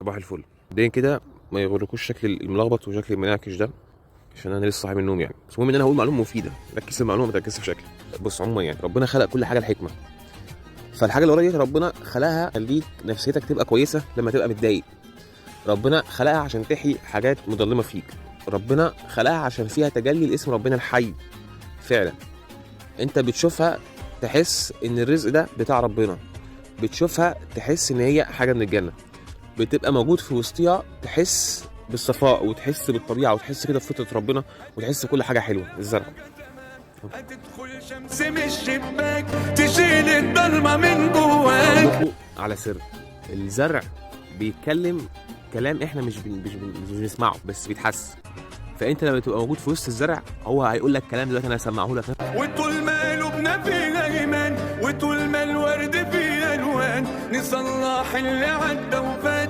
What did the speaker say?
صباح الفل. مبدئيا كده ما يغركوش شكل الملخبط وشكل المنعكش ده، عشان انا لسه صاحي من النوم يعني. بس المهم ان انا هقول معلومه مفيده، ركز في المعلومه ما تركزش في شكلي. بص، عموما يعني ربنا خلق كل حاجه لحكمه، فالحاجه اللي ورايا دي ربنا خلقها خليك نفسيتك تبقى كويسه لما تبقى متضايق. ربنا خلقها عشان تحيي حاجات مظلمه فيك. ربنا خلقها عشان فيها تجلي لاسم ربنا الحي. فعلا انت بتشوفها تحس ان الرزق ده بتاع ربنا، بتشوفها تحس ان هي حاجه من الجنه، بتبقى موجود في وسطها تحس بالصفاء وتحس بالطبيعه وتحس كده بفطره ربنا وتحس كل حاجه حلوه. الزرع هتدخل شمس من الشباك تشيل الضلمة من جواك. لكم على سر، الزرع بيتكلم كلام احنا مش بنسمعه بس بيتحس. فانت لما تبقى موجود في وسط الزرع هو هيقول لك كلام دلوقتي انا هسمعه لك. وطول ما قلوبنا فيها ايمان، وطول ما الورد فيه الوان، نصلح اللي عدى وفات.